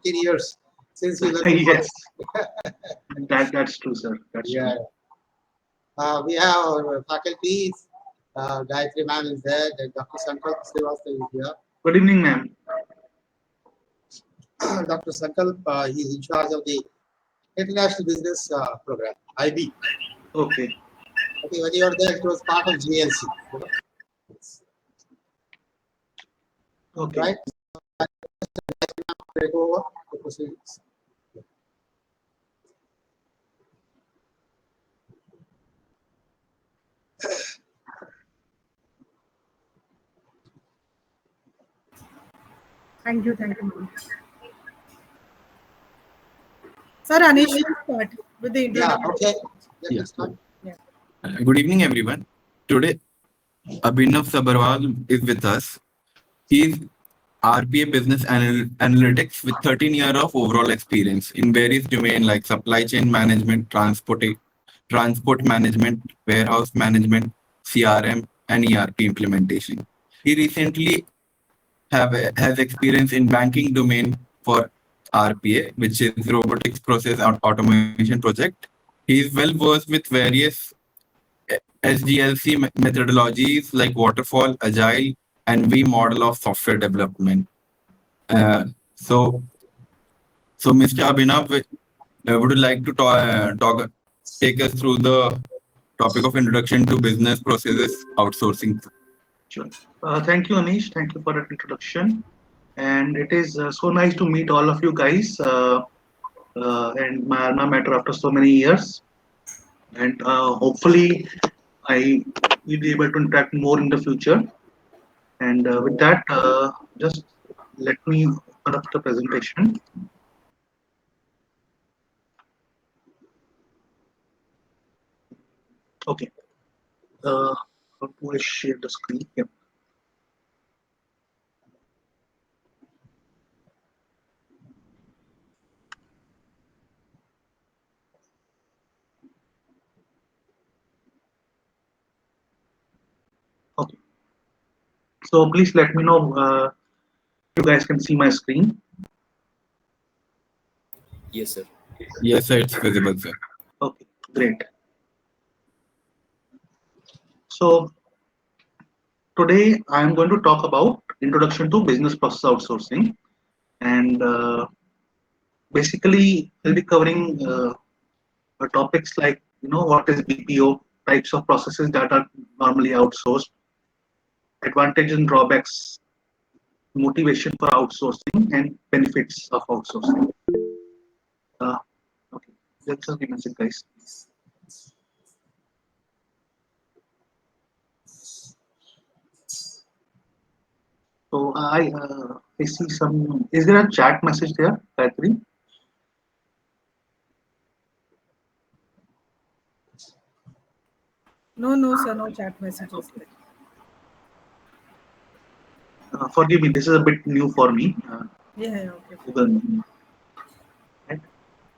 15 years since we learned. Yes, that's true, sir. That's Yeah. true. We have our faculties. Gayatri ma'am is there. Then Dr. Sankalp Srivastava is here. Good evening, ma'am. Dr. Sankalp, he is in charge of the International Business Program, IB. Okay. Okay, when you were there, it was part of GLC. You know? Okay. Right? Take over the proceedings. Thank you, ma'am. Sir, Anish will start with the Yeah, introduction. okay. Let Yeah. us start. Good evening, everyone. Today, Abhinav Sabharwal is with us. He is RPA Business Analytics with 13 years of overall experience in various domains like supply chain management, transport management, warehouse management, CRM, and ERP implementation. He recently has experience in banking domain for RPA, which is Robotics Process Automation Project. He is well versed with various SDLC methodologies like waterfall, agile, and V model of software development. Uh, so, so Mr. Abhinav, would you like to take us through the topic of introduction to business processes outsourcing? Sure. Thank you, Anish. Thank you for that introduction. And it is so nice to meet all of you guys and my alma mater after so many years. And hopefully, I will be able to interact more in the future. And with that, just let me open up the presentation. Okay. How do I share the screen? Yeah. Okay. So please let me know if you guys can see my screen. Yes, sir. Yes, sir, it's visible, sir. Okay, great. So today I am going to talk about introduction to business process outsourcing, and basically we'll be covering topics like what is BPO, types of processes that are normally outsourced, advantages and drawbacks, motivation for outsourcing, and benefits of outsourcing. Okay, just give me a second, guys. So I see some. Is there a chat message there, Gayatri? No, sir, no chat messages. Forgive me, this is a bit new for me. Yeah, okay. Google Meet. Right?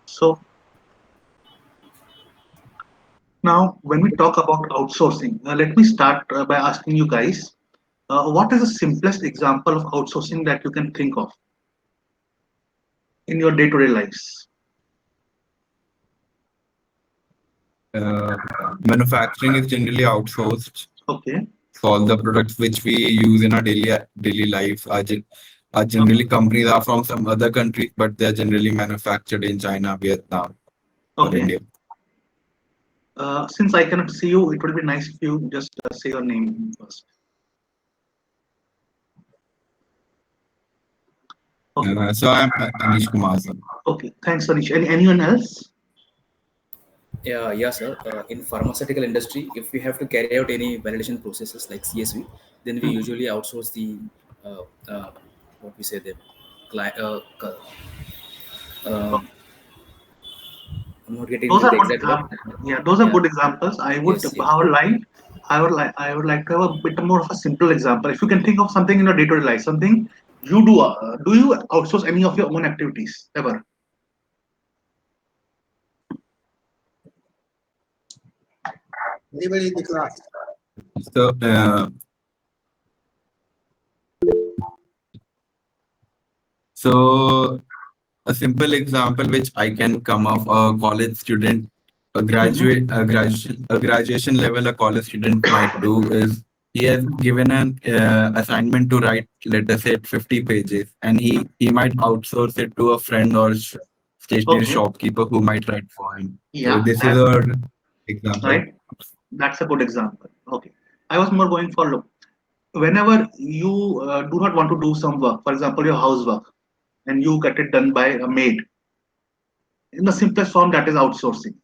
So now, when we talk about outsourcing, let me start by asking you guys, what is the simplest example of outsourcing that you can think of in your day-to-day lives? Manufacturing is generally outsourced. Okay. So all the products which we use in our daily life are generally companies are from some other countries, but they are generally manufactured in China, Vietnam, or Okay. India. Since I cannot see you, it would be nice if you just say your name first. Okay. So I'm Anish Kumar, sir. Okay. Thanks, Anish. Anyone else? Yeah, sir. In pharmaceutical industry, if we have to carry out any validation processes like CSV, then we usually outsource the what we say the client. I'm not getting Those the are good exact word. examples. Yeah, those are Yeah. good examples. I would, Yes, yeah. I would like to have a bit more of a simple example. If you can think of something in your day-to-day life, something you do you outsource any of your own activities ever? Anybody in the class? So so a simple example which I can come of a college student, a graduation level a college student might do is he has given an assignment to write, let us say 50 pages, and he might outsource it to a friend or stationery Okay. shopkeeper who might write for him. So Yeah, this is a example. right. That's a good example. Okay. I was more going for, look, whenever you do not want to do some work, for example, your housework, and you get it done by a maid, in the simplest form, that is outsourcing.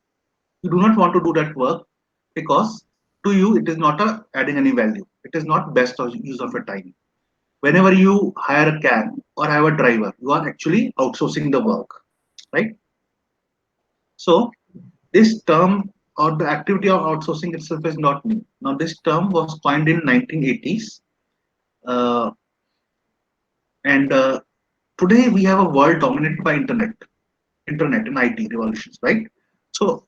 You do not want to do that work because to you it is not adding any value. It is not best use of your time. Whenever you hire a cab or have a driver, you are actually outsourcing the work, right? So this term or the activity of outsourcing itself is not new. Now this term was coined in 1980s, uh, and today we have a world dominated by internet and IT revolutions, right? So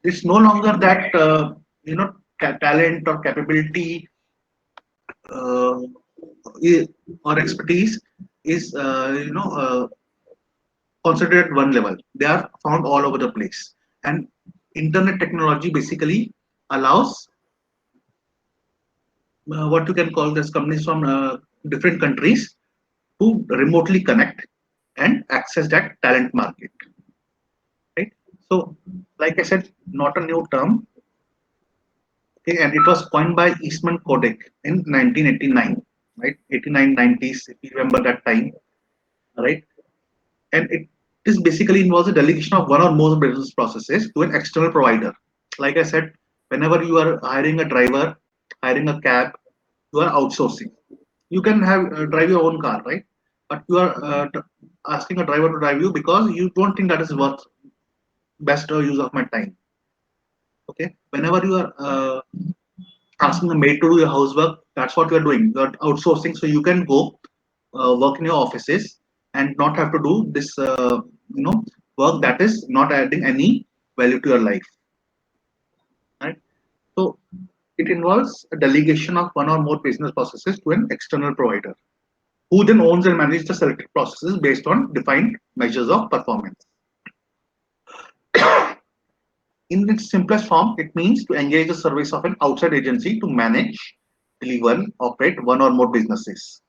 it's no longer that talent or capability uh, or expertise is considered at one level. They are found all over the place, and internet technology basically allows what you can call this companies from different countries to remotely connect and access that talent market, right? So like I said, not a new term. Okay, and it was coined by Eastman Kodak in 1989, right? 89, 90s, if you remember that time, right? And it this basically involves a delegation of one or more business processes to an external provider. Like I said, whenever you are hiring a driver, hiring a cab, you are outsourcing. You can have drive your own car, right? But you are asking a driver to drive you because you don't think that is worth best use of my time. Okay, whenever you are asking the maid to do your housework, that's what you're doing. You're outsourcing, so you can go work in your offices and not have to do this, work that is not adding any value to your life, right? So it involves a delegation of one or more business processes to an external provider, who then owns and manages the selected processes based on defined measures of performance. In its simplest form, it means to engage the service of an outside agency to manage, deliver, operate one or more businesses,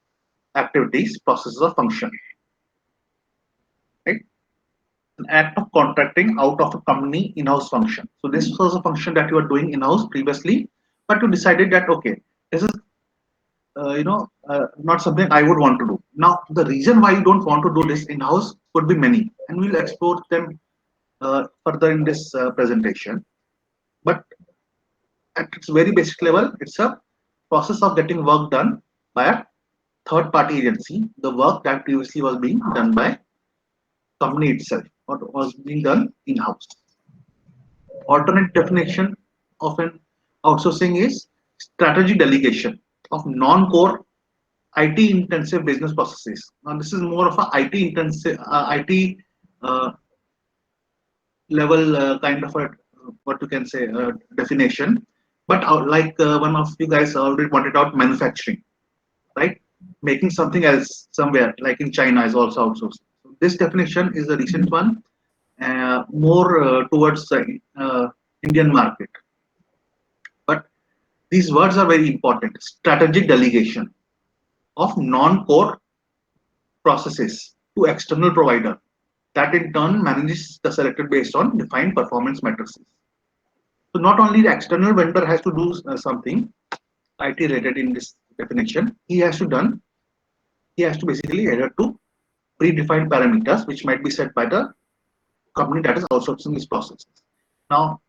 activities, processes, or function. Right? An act of contracting out of a company in-house function. So this was a function that you were doing in-house previously, but you decided that okay, this is not something I would want to do. Now, the reason why you don't want to do this in-house could be many, and we'll explore them further in this presentation. But at its very basic level, it's a process of getting work done by a third-party agency, the work that previously was being done by company itself or was being done in-house. Alternate definition of an outsourcing is strategy delegation of non-core IT intensive business processes. Now this is more of a IT intensive IT level kind of a what you can say definition. But like one of you guys already pointed out, manufacturing, right? Making something else somewhere, like in China, is also outsourced. So this definition is a recent one, more towards the Indian market. But these words are very important. Strategic delegation of non-core processes to external provider that in turn manages the selected based on defined performance matrices. So not only the external vendor has to do something IT related in this definition, he has to basically adhere to predefined parameters which might be set by the company that is outsourcing this process. Now,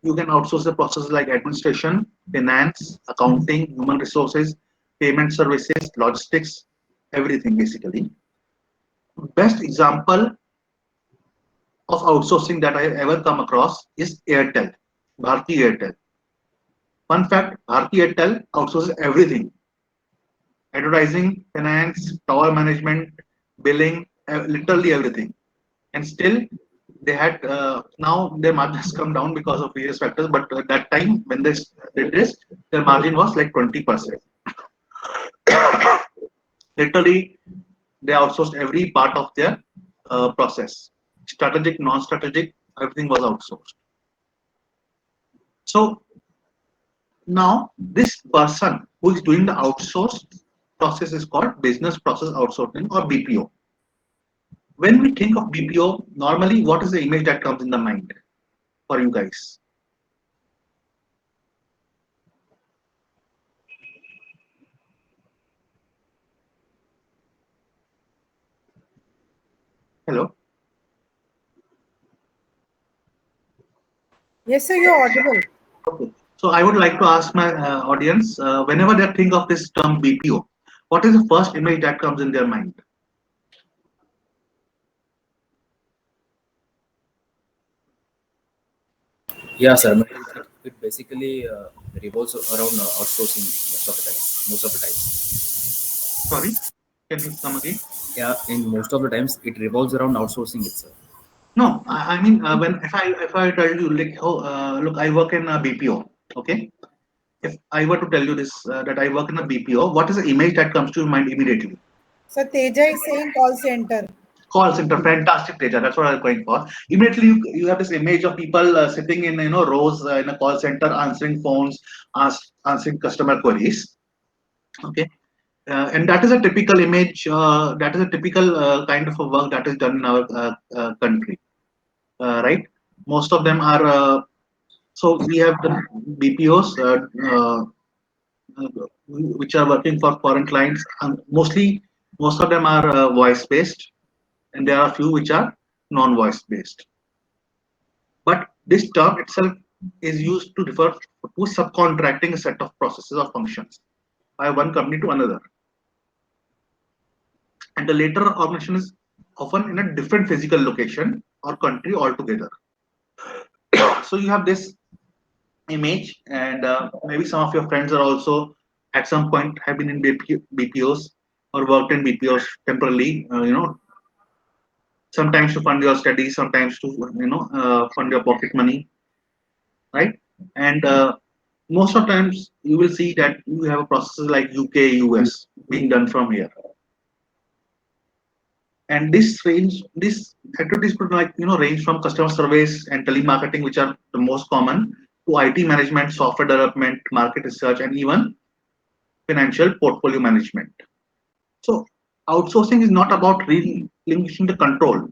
you can outsource the processes like administration, finance, accounting, human resources, payment services, logistics, everything basically. Best example of outsourcing that I have ever come across is Airtel, Bharti Airtel. Fun fact, Bharti Airtel outsources everything. Advertising, finance, tower management, billing, literally everything. And still, they had now their margins come down because of various factors. But at that time, when they did this, their margin was like 20%. Literally, They outsourced every part of their process, strategic, non-strategic, everything was outsourced. So now this person who is doing the outsourced process is called business process outsourcing or BPO. When we think of BPO, normally what is the image that comes in the mind for you guys? Hello? Yes, sir, you're audible. Okay. So I would like to ask my audience, whenever they think of this term BPO, what is the first image that comes in their mind? Yeah, sir. It basically revolves around outsourcing most of the time. Most of the times. Sorry, can you come again? Yeah, in most of the times it revolves around outsourcing itself. No, I mean when if I tell you like, oh, look, I work in a BPO. Okay, if I were to tell you this that I work in a BPO, what is the image that comes to your mind immediately? So Teja is saying call center. Call center, fantastic data. That's what I was going for. Immediately, you have this image of people sitting in rows in a call center, answering phones, answering customer queries. Okay, and that is a typical image. That is a typical kind of a work that is done in our country, right? Most of them are. So we have the BPOs, which are working for foreign clients. Mostly, most of them are voice based, and there are a few which are non-voice based. But this term itself is used to refer to subcontracting a set of processes or functions by one company to another. And the later organization is often in a different physical location or country altogether. So you have this image, and maybe some of your friends are also at some point have been in BPOs or worked in BPOs temporarily. Sometimes to fund your studies, sometimes to fund your pocket money, right? And most of times you will see that you have a process like UK, US being done from here. And this activities could range from customer service and telemarketing, which are the most common, to IT management, software development, market research, and even financial portfolio management. So outsourcing is not about relinquishing the control,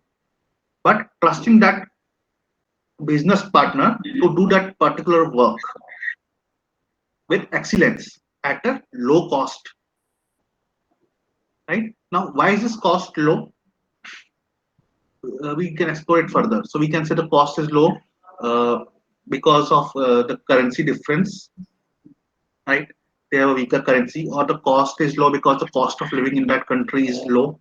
but trusting that business partner to do that particular work with excellence at a low cost. Right now, why is this cost low? We can explore it further. So we can say the cost is low because of the currency difference, right? They have a weaker currency, or the cost is low because the cost of living in that country is low,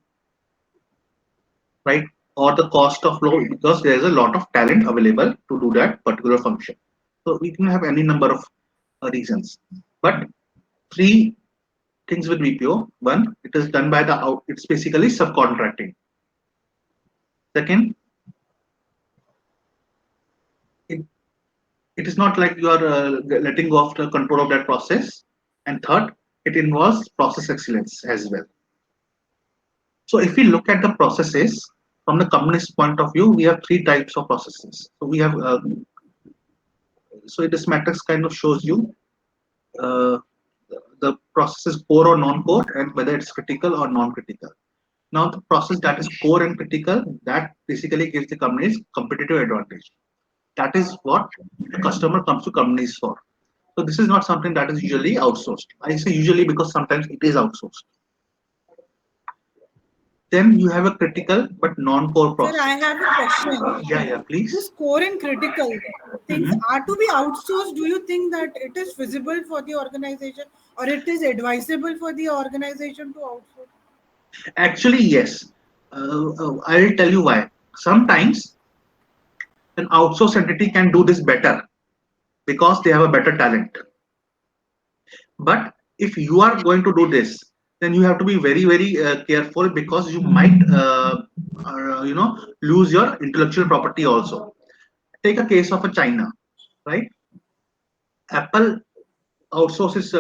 right? Or the cost of low because there is a lot of talent available to do that particular function. So we can have any number of reasons, but three things with BPO. One, it is done by it's basically subcontracting. Second, it is not like you are letting go of the control of that process. And third, it involves process excellence as well. So if we look at the processes from the company's point of view, we have three types of processes. So we have, so this matrix kind of shows you uh, the process is core or non-core and whether it's critical or non-critical. Now the process that is core and critical, that basically gives the companies competitive advantage. That is what the customer comes to companies for. So this is not something that is usually outsourced. I say usually because sometimes it is outsourced. Then you have a critical but non-core process. Sir, I have a question. Yeah, please. This core and critical things are to be outsourced. Do you think that it is feasible for the organization, or it is advisable for the organization to outsource? Actually, yes. I'll tell you why. Sometimes an outsourced entity can do this better because they have a better talent. But if you are going to do this, then you have to be very, very careful because you might, lose your intellectual property also. Take a case of a China, right? Apple outsources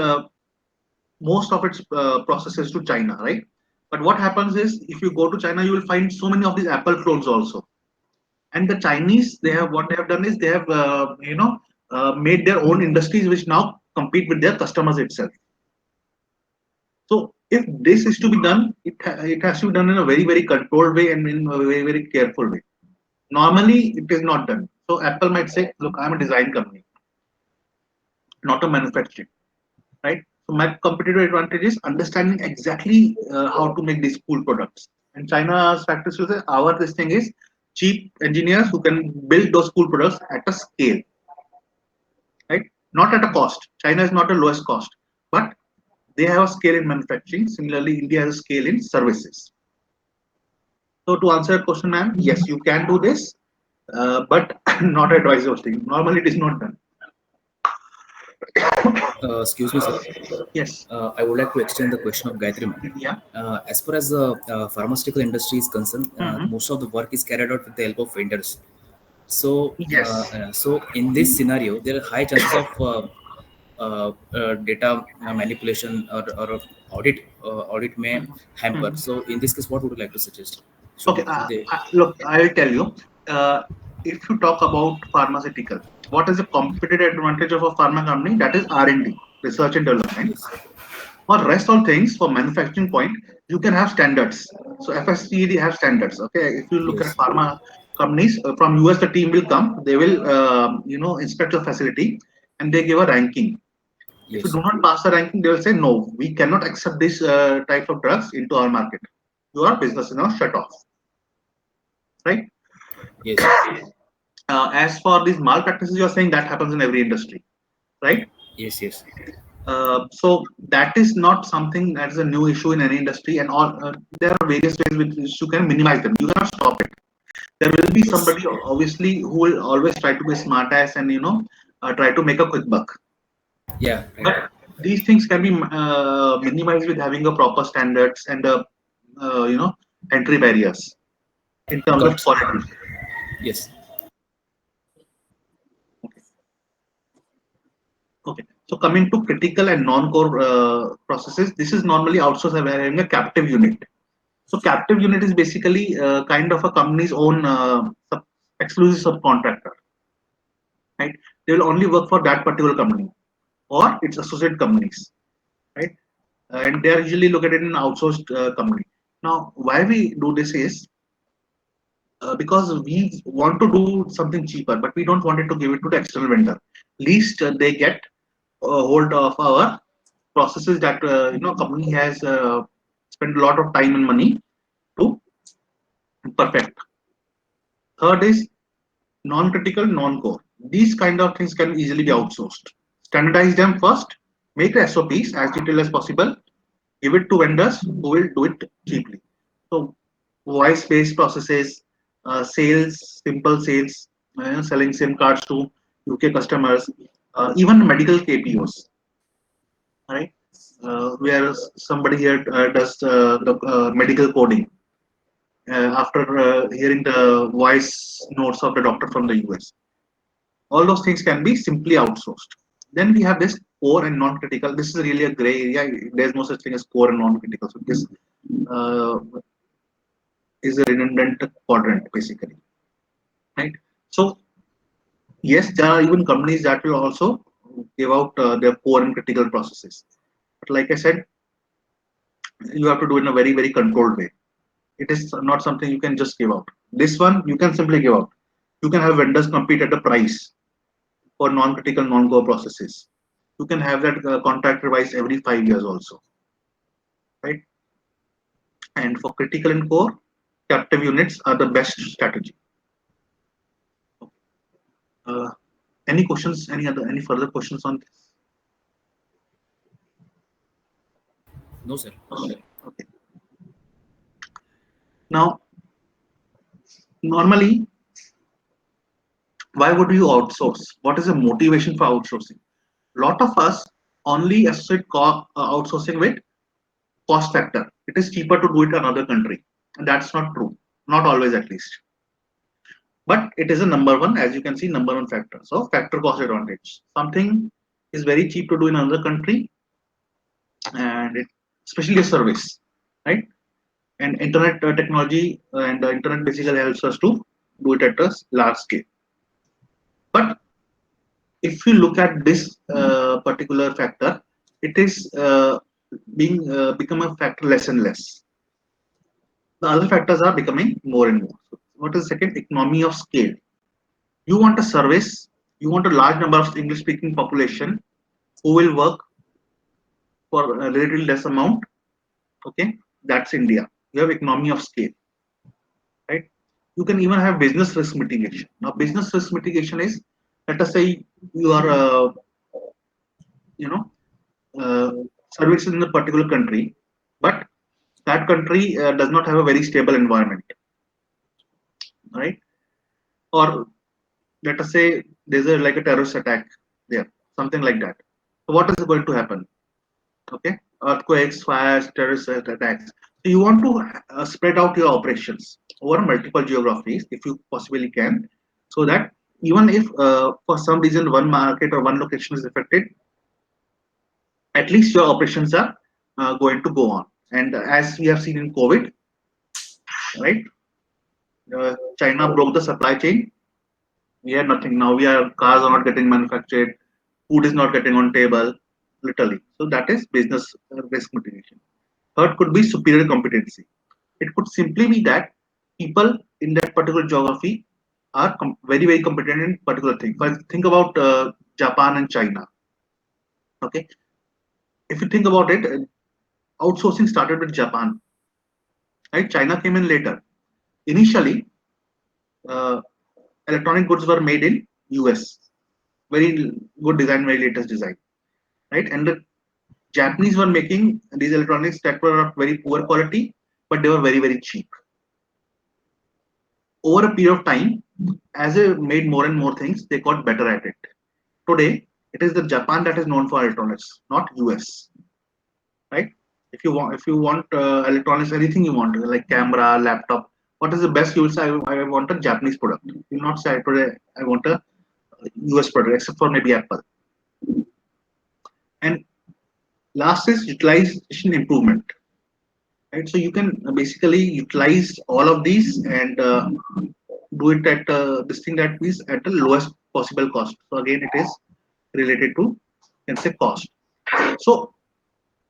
most of its processes to China, right? But what happens is, if you go to China, you will find so many of these Apple clones also. And the Chinese, what they have done is they have made their own industries which now compete with their customers itself. So if this is to be done, it has to be done in a very, very controlled way and in a very, very careful way. Normally, it is not done. So Apple might say, look, I'm a design company, not a manufacturing, right? So my competitive advantage is understanding exactly how to make these cool products. And China's practice will say, our this thing is cheap engineers who can build those cool products at a scale, right? Not at a cost. China is not the lowest cost, but they have a scale in manufacturing. Similarly, India has a scale in services. So to answer your question, ma'am, yes, you can do this, but not advisory. Normally, it is not done. Excuse me, sir. Yes. I would like to extend the question of Gayatri ma'am. Yeah. As far as the pharmaceutical industry is concerned, Mhm. most of the work is carried out with the help of vendors. So, Yes. so in this scenario, there are high chances of data manipulation or audit may hamper. Mhm. So, in this case, what would you like to suggest? Okay. Should they? Look, I will tell you. If you talk about pharmaceutical, what is the competitive advantage of a pharma company? That is R&D, research and development. Yes. For rest all things, for manufacturing point, you can have standards. So FSCD have standards. Okay, if you look at Yes. pharma companies from US, the team will come. They will inspect the facility and they give a ranking. If you Yes. do not pass the ranking, they will say no, we cannot accept this type of drugs into our market. Your business is now shut off, right? Yes. As for these malpractices, you are saying that happens in every industry, right? Yes. Yes. So that is not something that is a new issue in any industry, and all there are various ways which you can minimize them. You cannot stop it. There will be Yes. somebody obviously who will always try to be smart ass and try to make a quick buck. Yeah. Right. But these things can be minimized with having a proper standards and entry barriers in terms Got of it, sir. quality. Yes. Okay. So coming to critical and non-core processes, this is normally outsourced by having a captive unit. So captive unit is basically kind of a company's own exclusive subcontractor, right? They will only work for that particular company or its associate companies, right? And they are usually located in an outsourced company. Now, why we do this is because we want to do something cheaper, but we don't want it to give it to the external vendor. Least they get hold of our processes that company has spent a lot of time and money to perfect. Third is non-critical, non-core. These kind of things can easily be outsourced. Standardize them first, make the SOPs as detailed as possible, give it to vendors who will do it cheaply. So voice-based processes, sales, simple sales, selling SIM cards to UK customers, even medical KPOs, right? Where somebody here does the medical coding after hearing the voice notes of the doctor from the US. All those things can be simply outsourced. Then we have this core and non-critical. This is really a gray area. There's no such thing as core and non-critical. So this uh, is a redundant quadrant basically, right? So yes, there are even companies that will also give out their core and critical processes. But like I said, you have to do it in a very, very controlled way. It is not something you can just give out. This one you can simply give out. You can have vendors compete at a price for non-critical, non-core processes. You can have that contract revised every 5 years also, right? And for critical and core, captive units are the best strategy. Uh, any questions? Any further questions on this? No, sir. Okay. Okay. Now, normally, why would you outsource? What is the motivation for outsourcing? A lot of us only associate outsourcing with cost factor. It is cheaper to do it in another country. And that's not true. Not always, at least. But it is a number one, as you can see, number one factor. So factor cost advantage. Something is very cheap to do in another country, and especially a service, right? And internet technology and the internet basically helps us to do it at a large scale. But if you look at this particular factor, it is being become a factor less and less. The other factors are becoming more and more. So what is the second? Economy of scale. You want a service, you want a large number of English speaking population who will work for a little less amount. Okay, that's India. You have economy of scale, right? You can even have business risk mitigation. Now, business risk mitigation is, let us say you are, you know, uh, services in a particular country, but that country does not have a very stable environment, right? Or let us say there's a like a terrorist attack there, something like that. So what is going to happen? Okay, earthquakes, fires, terrorist attacks. So you want to spread out your operations over multiple geographies if you possibly can, so that even if for some reason one market or one location is affected, at least your operations are going to go on. And as we have seen in COVID, right? China broke the supply chain. We had nothing. Now we are cars are not getting manufactured, food is not getting on table, literally. So that is business risk mitigation. Third could be superior competency. It could simply be that people in that particular geography are very, very competent in particular things. But think about Japan and China. Okay, if you think about it, outsourcing started with Japan, right? China came in later. Initially, uh, electronic goods were made in US, very good design, very latest design, right? And the Japanese were making these electronics that were of very poor quality, but they were very, very cheap. Over a period of time, as they made more and more things, they got better at it. Today, it is the Japan that is known for electronics, not US, right? If you want electronics, anything you want, like camera, laptop, what is the best? You will say, I want a Japanese product. You will not say today, I want a US product, except for maybe Apple. And last is utilization improvement, right? So you can basically utilize all of these and do it at this thing that is at the lowest possible cost. So again, it is related to, can say, cost. So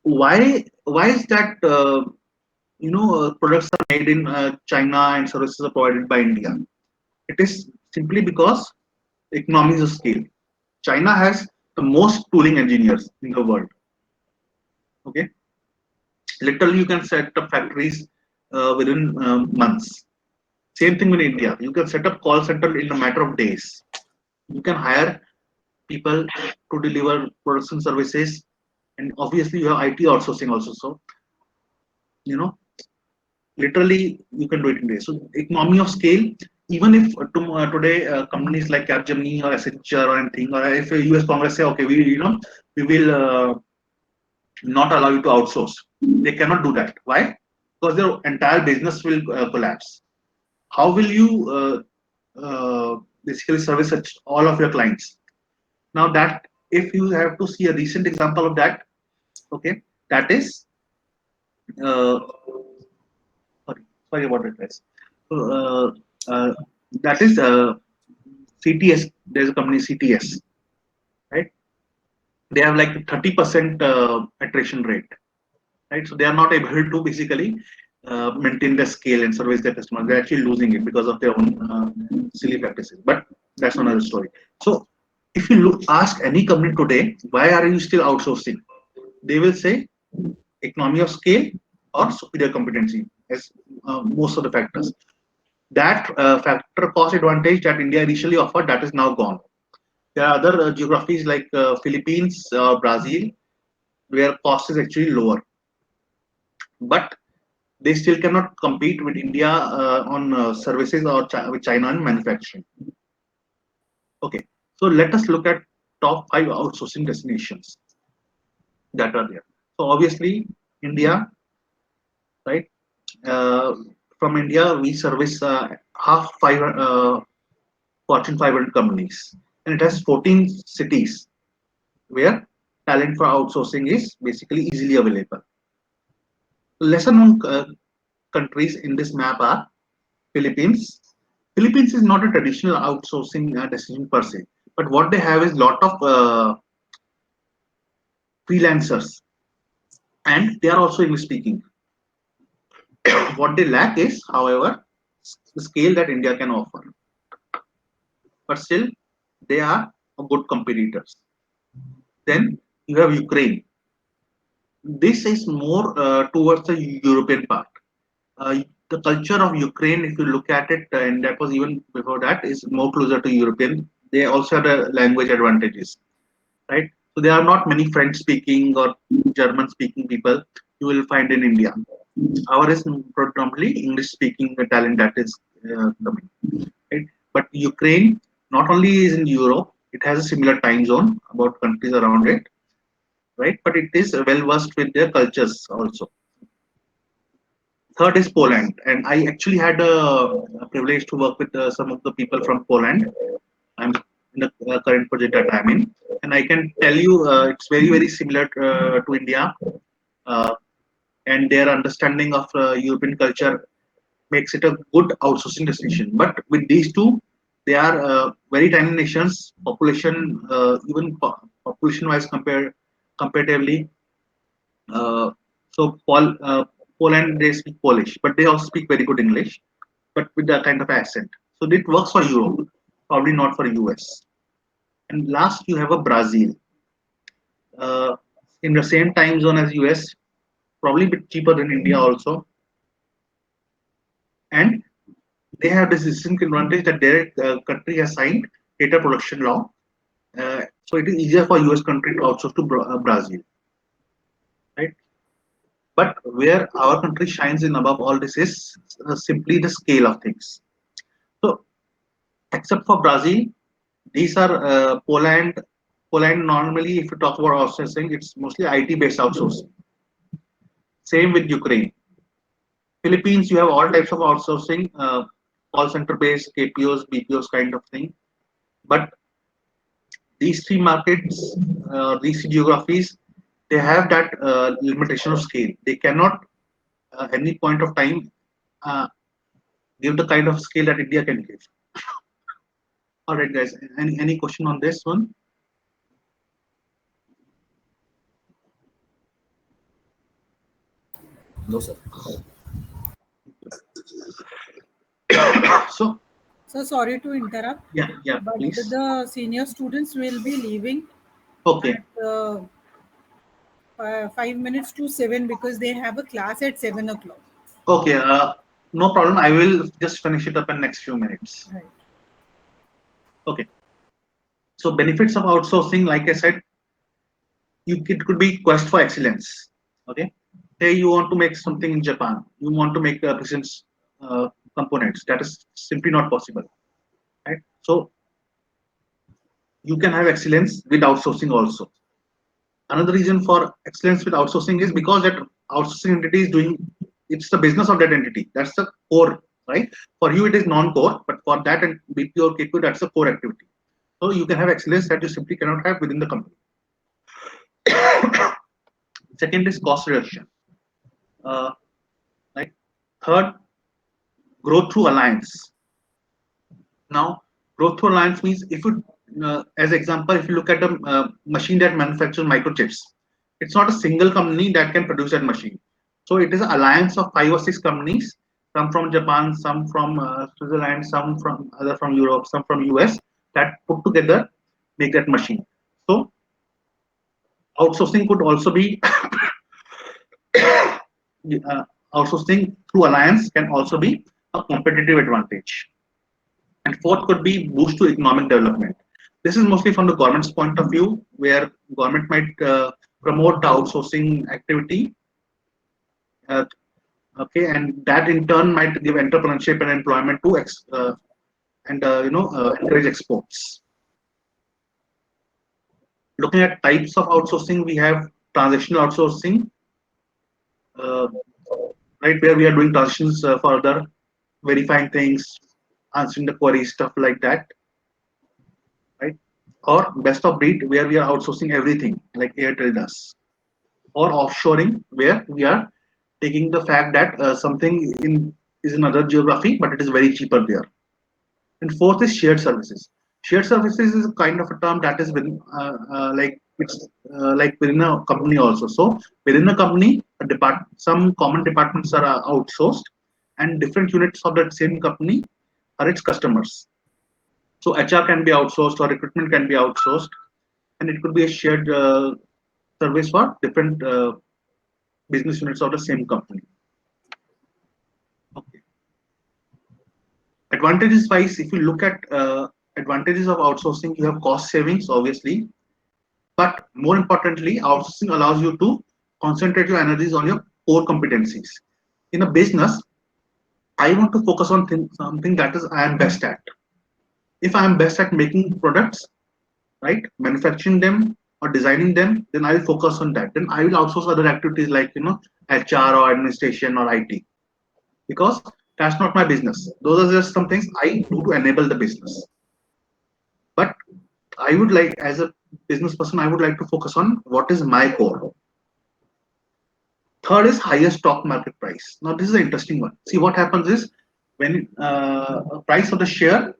why is that products are made in China and services are provided by India? It is simply because economies of scale. China has the most tooling engineers in the world. Okay, literally you can set up factories within months. Same thing with India. You can set up call center in a matter of days. You can hire people to deliver products and services, and obviously you have IT outsourcing also. So literally you can do it in days. So economy of scale. Even if today companies like Capgemini or Accenture or anything, or if US Congress say, okay, we will not allow you to outsource, they cannot do that. Why? Because their entire business will collapse. How will you basically service all of your clients? Now that, if you have to see a recent example of that, okay, that is sorry about it, guys. So, that is CTS. There's a company CTS, right? They have like 30% attrition rate, right? So they are not able to basically maintain the scale and service their customers. They're actually losing it because of their own silly practices. But that's another story. So if you ask any company today, why are you still outsourcing? They will say economy of scale or superior competency as most of the factors. That factor cost advantage that India initially offered, that is now gone. There are other geographies like Philippines, Brazil, where cost is actually lower, but they still cannot compete with India on services or with China on manufacturing. Okay, so let us look at top 5 outsourcing destinations that are there. So obviously India, right? From India, we service half 5 Fortune 500 companies, and it has 14 cities where talent for outsourcing is basically easily available. Lesser known countries in this map are Philippines. Philippines is not a traditional outsourcing destination per se, but what they have is lot of freelancers, and they are also English speaking. What they lack is, however, the scale that India can offer, but still they are good competitors. Then you have Ukraine. This is more towards the European part. The culture of Ukraine, if you look at it, and that was even before that, is more closer to European. They also have the language advantages, right? So there are not many French-speaking or German-speaking people you will find in India. Our is predominantly English-speaking talent that is coming, right? But Ukraine not only is in Europe, it has a similar time zone about countries around it, right? But it is well versed with their cultures also. Third is Poland, and I actually had a privilege to work with some of the people from Poland. I'm in the current project that I'm in, and I can tell you it's very similar to India, uh, and their understanding of European culture makes it a good outsourcing destination. But with these two, they are very tiny nations, population even population wise comparatively. Uh, Poland, they speak Polish, but they also speak very good English, but with that kind of accent. So it works for Europe, probably not for US. And last, you have a Brazil, uh, in the same time zone as US, probably a bit cheaper than India also, and they have this distinct advantage that their country has signed data protection law, so it is easier for US country to outsource to Brazil, right? But where our country shines in above all this is simply the scale of things. So, except for Brazil, these are Poland. Poland normally, if you talk about outsourcing, it's mostly IT based outsourcing. Same with Ukraine. Philippines, you have all types of outsourcing, call center based, KPOs, BPOs kind of thing. But these three markets, these geographies, they have that limitation of scale. They cannot, any point of time, uh, give the kind of scale that India can give. All right, guys. Any question on this one? No, sir. So So sorry to interrupt, yeah, but please. the senior students will be leaving Okay, at 5 minutes to 7 because they have a class at 7 o'clock. okay. No problem. I will just finish it up in next few minutes. Right. Okay. So benefits of outsourcing, like I said, it could be quest for excellence. Okay. Say you want to make something in Japan, you want to make precision components. That is simply not possible, right? So you can have excellence with outsourcing also. Another reason for excellence with outsourcing is because that outsourcing entity is doing, it's the business of that entity. That's the core, right? For you it is non-core, but for that and BPO or KPO, that's the core activity. So you can have excellence that you simply cannot have within the company. Second is cost reduction. Uh, right. Third, growth through alliance. Now, growth through alliance means if you, as example, if you look at a machine that manufactures microchips, it's not a single company that can produce that machine. So it is an alliance of 5 or 6 companies, some from Japan, some from Switzerland, some from other from Europe, some from US, that put together make that machine. So outsourcing could also be outsourcing through alliance can also be a competitive advantage. And fourth could be boost to economic development. This is mostly from the government's point of view, where government might promote the outsourcing activity. Uh, okay, and that in turn might give entrepreneurship and employment to encourage exports. Looking at types of outsourcing, we have transactional outsourcing, uh, right, where we are doing transactions further, verifying things, answering the queries, stuff like that, right? Or best of breed, where we are outsourcing everything, like Airtel does, or offshoring, where we are taking the fact that something is in another geography, but it is very cheaper there. And fourth is shared services. Shared services is a kind of a term that is within, like it's like within a company also. So within a company, some common departments are outsourced, and different units of that same company are its customers. So HR can be outsourced or recruitment can be outsourced, and it could be a shared service for different business units of the same company. Okay. Advantages wise, if you look at advantages of outsourcing, you have cost savings, obviously, but more importantly, outsourcing allows you to concentrate your energies on your core competencies. In a business, I want to focus on something that is I am best at. If I am best at making products, right, manufacturing them or designing them, then I will focus on that. Then I will outsource other activities like HR or administration or IT, because that's not my business. Those are just some things I do to enable the business. But I would like, as a business person, I would like to focus on what is my core. Third is higher stock market price. Now this is an interesting one. See, what happens is when price of the share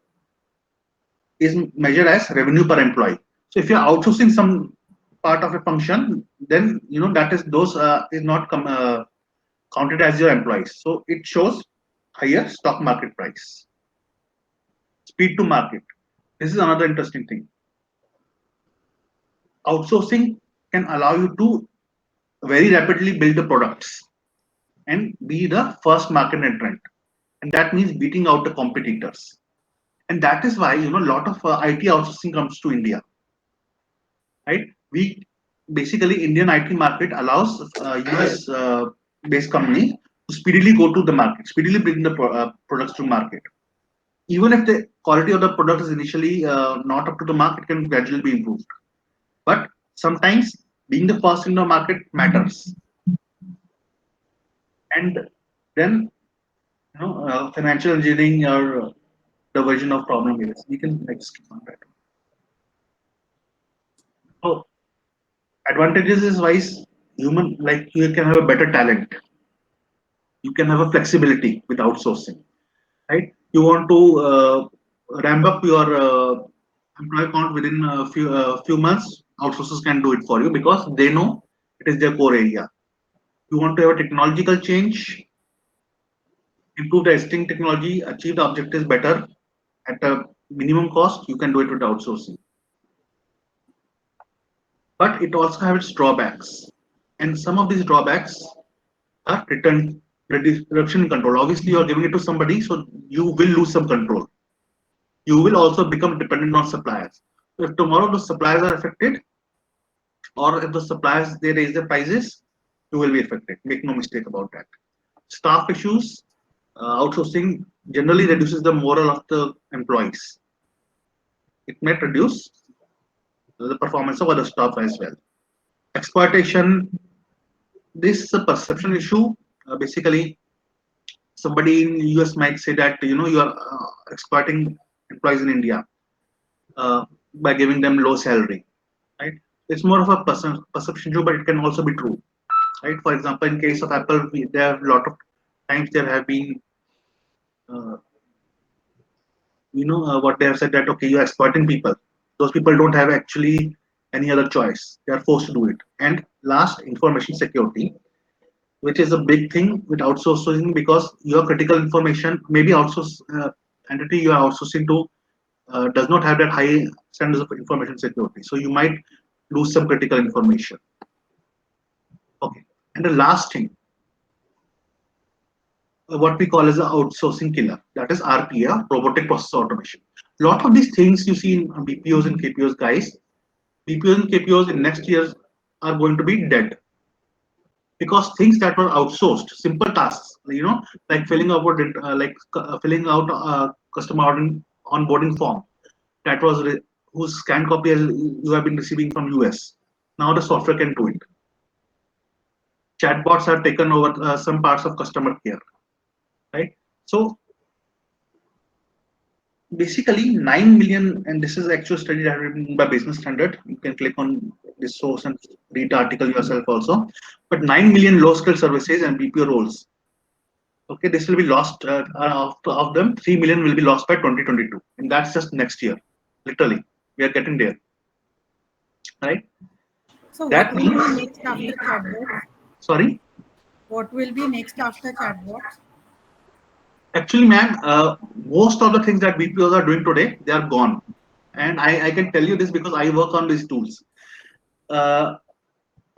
is measured as revenue per employee. So if you're outsourcing some part of a function, then that is those is not counted as your employees. So it shows higher stock market price. Speed to market. This is another interesting thing. Outsourcing can allow you to very rapidly build the products and be the first market entrant, and that means beating out the competitors. And that is why a lot of IT outsourcing comes to India, right? We basically, Indian IT market allows US based company to speedily go to the market, speedily bring the products to market. Even if the quality of the product is initially not up to the mark, it can gradually be improved. But sometimes being the first in the market matters. And then financial engineering or the version of problem areas. We can skip on that. So advantages is wise, human, like you can have a better talent. You can have a flexibility with outsourcing, right? You want to ramp up your employee count within a few months. Outsourcers can do it for you because they know it is their core area. You want to have a technological change, improve the existing technology, achieve the objectives better at a minimum cost, you can do it with outsourcing. But it also has its drawbacks. And some of these drawbacks are reduction in control. Obviously, you're giving it to somebody, so you will lose some control. You will also become dependent on suppliers. So if tomorrow the suppliers are affected, or if the suppliers they raise their prices, you will be affected. Make no mistake about that. Staff issues, outsourcing generally reduces the morale of the employees. It may reduce the performance of other staff as well. Exploitation, this is a perception issue. Basically, somebody in US might say that you are exploiting employees in India by giving them low salary, right? It's more of a perception issue, but it can also be true, right? For example, in case of Apple, there have a lot of times there have been what they have said that okay, you're exploiting people. Those people don't have actually any other choice. They are forced to do it. And last, information security, which is a big thing with outsourcing, because your critical information, maybe outsource entity you are outsourcing to does not have that high standards of information security. So you might lose some critical information. Okay. And the last thing, what we call as an outsourcing killer, that is RPA, robotic process automation. A lot of these things you see in BPOs and KPOs, guys, BPOs and KPOs in next years are going to be dead, because things that were outsourced, simple tasks, like filling out customer onboarding form, that was whose scanned copy you have been receiving from US. Now the software can do it. Chatbots have taken over some parts of customer care, right? So basically 9 million, and this is actual study that has been by Business Standard. You can click on this source and read the article yourself also. But 9 million low skill services and BPO roles. Okay, this will be lost. Of them, 3 million will be lost by 2022, and that's just next year. Literally, we are getting there, right? So That what will means- be next after chatbots? Sorry. What will be next after chatbots? Actually, ma'am, most of the things that BPOs are doing today, they are gone. And I can tell you this because I work on these tools.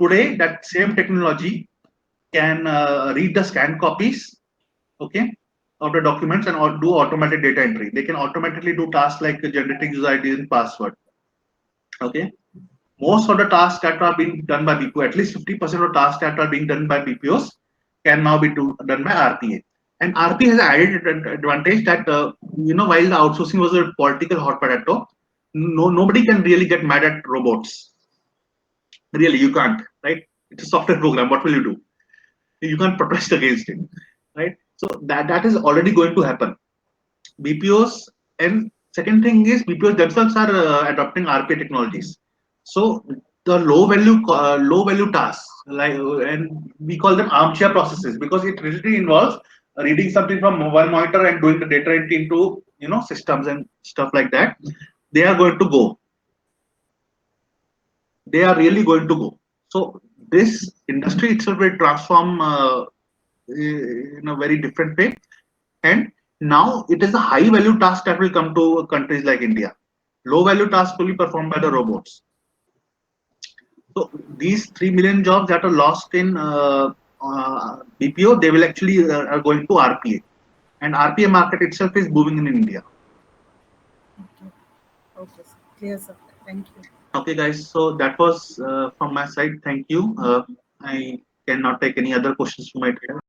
Today, that same technology can read the scanned copies, okay, of the documents and do automatic data entry. They can automatically do tasks like generating user ID and password. Okay. Most of the tasks that are being done by BPO, at least 50% of tasks that are being done by BPOs can now be done by RPA. And RPA has an added advantage that, while the outsourcing was a political hot potato, nobody can really get mad at robots. Really, you can't, right? It's a software program. What will you do? You can't protest against it, right? So that is already going to happen. BPOs, and second thing is BPOs themselves are adopting RPA technologies. So the low value tasks, like, and we call them armchair processes because it really involves reading something from mobile monitor and doing the data entry into systems and stuff like that. They are going to go. They are really going to go. So this industry itself will transform in a very different way, and now it is a high value task that will come to countries like India. Low value tasks will be performed by the robots. So these 3 million jobs that are lost in BPO, they will actually are going to RPA, and RPA market itself is booming in India. Okay, sir. Clear, sir. Thank you. Okay, guys. So that was from my side. Thank you. I cannot take any other questions you might have.